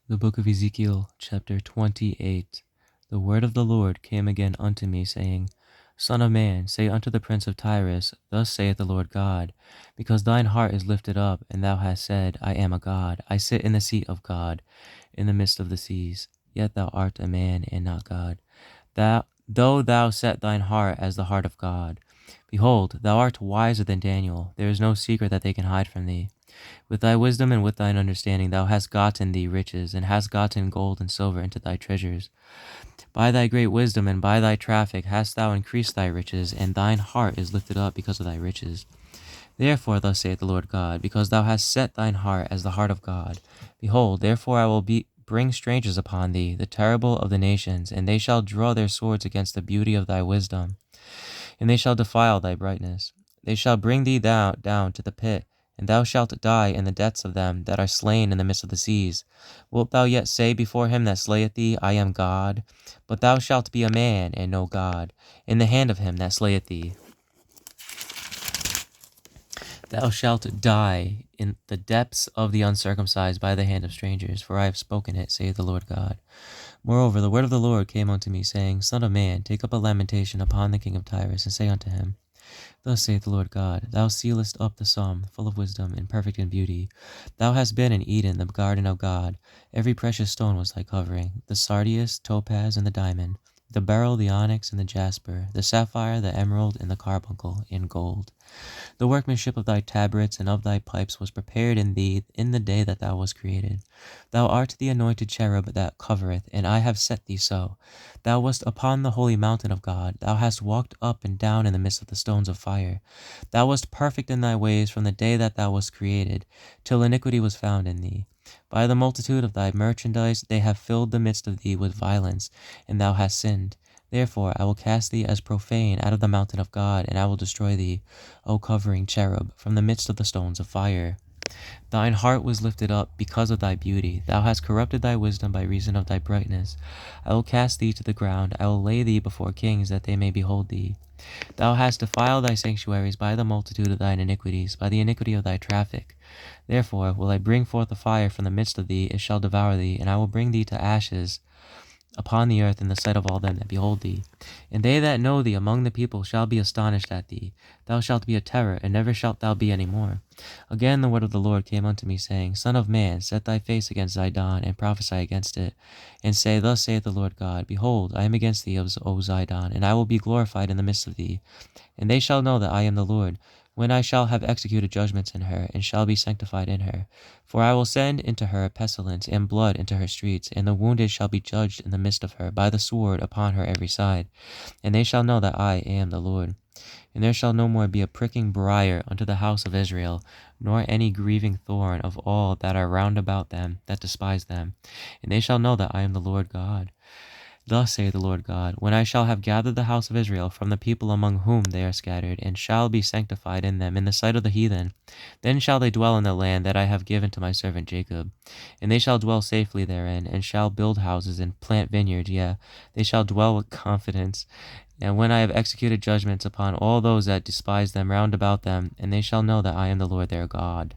The book of Ezekiel, chapter 28. The word of the Lord came again unto me, saying, Son of man, say unto the prince of Tyrus, Thus saith the Lord God, because thine heart is lifted up, and thou hast said, I am a god, I sit in the seat of God, in the midst of the seas. Yet thou art a man, and not God. Though thou set thine heart as the heart of God, behold, thou art wiser than Daniel. There is no secret that they can hide from thee. With thy wisdom and with thine understanding thou hast gotten thee riches, and hast gotten gold and silver into thy treasures. By thy great wisdom and by thy traffic hast thou increased thy riches, and thine heart is lifted up because of thy riches. Therefore thus saith the Lord God, because thou hast set thine heart as the heart of God, behold, therefore I will bring strangers upon thee, the terrible of the nations, and they shall draw their swords against the beauty of thy wisdom, and they shall defile thy brightness. They shall bring thee down to the pit, and thou shalt die in the depths of them that are slain in the midst of the seas. Wilt thou yet say before him that slayeth thee, I am God? But thou shalt be a man, and no God, in the hand of him that slayeth thee. Thou shalt die in the depths of the uncircumcised by the hand of strangers, for I have spoken it, saith the Lord God. Moreover, the word of the Lord came unto me, saying, Son of man, take up a lamentation upon the king of Tyrus, and say unto him, Thus saith the Lord God, Thou sealest up the sum, full of wisdom, and perfect in beauty. Thou hast been in Eden, the garden of God. Every precious stone was thy covering, the sardius, topaz, and the diamond, the beryl, the onyx, and the jasper, the sapphire, the emerald, and the carbuncle, in gold. The workmanship of thy tabrets and of thy pipes was prepared in thee in the day that thou wast created. Thou art the anointed cherub that covereth, and I have set thee so. Thou wast upon the holy mountain of God. Thou hast walked up and down in the midst of the stones of fire. Thou wast perfect in thy ways from the day that thou wast created, till iniquity was found in thee. By the multitude of thy merchandise they have filled the midst of thee with violence, and thou hast sinned. Therefore I will cast thee as profane out of the mountain of God, and I will destroy thee, O covering cherub, from the midst of the stones of fire. Thine heart was lifted up because of thy beauty. Thou hast corrupted thy wisdom by reason of thy brightness. I will cast thee to the ground. I will lay thee before kings, that they may behold thee. Thou hast defiled thy sanctuaries by the multitude of thine iniquities, by the iniquity of thy traffic. Therefore will I bring forth a fire from the midst of thee, it shall devour thee, and I will bring thee to ashes upon the earth in the sight of all them that behold thee. And they that know thee among the people shall be astonished at thee. Thou shalt be a terror, and never shalt thou be any more. Again the word of the Lord came unto me, saying, Son of man, set thy face against Zidon, and prophesy against it, and say, Thus saith the Lord God, Behold, I am against thee, O Zidon, and I will be glorified in the midst of thee. And they shall know that I am the Lord, when I shall have executed judgments in her, and shall be sanctified in her. For I will send into her pestilence and blood into her streets, and the wounded shall be judged in the midst of her by the sword upon her every side. And they shall know that I am the Lord. And there shall no more be a pricking briar unto the house of Israel, nor any grieving thorn of all that are round about them that despise them. And they shall know that I am the Lord God. Thus saith the Lord God, when I shall have gathered the house of Israel from the people among whom they are scattered, and shall be sanctified in them in the sight of the heathen, then shall they dwell in the land that I have given to my servant Jacob. And they shall dwell safely therein, and shall build houses and plant vineyards, yea, they shall dwell with confidence. And when I have executed judgments upon all those that despise them round about them, and they shall know that I am the Lord their God.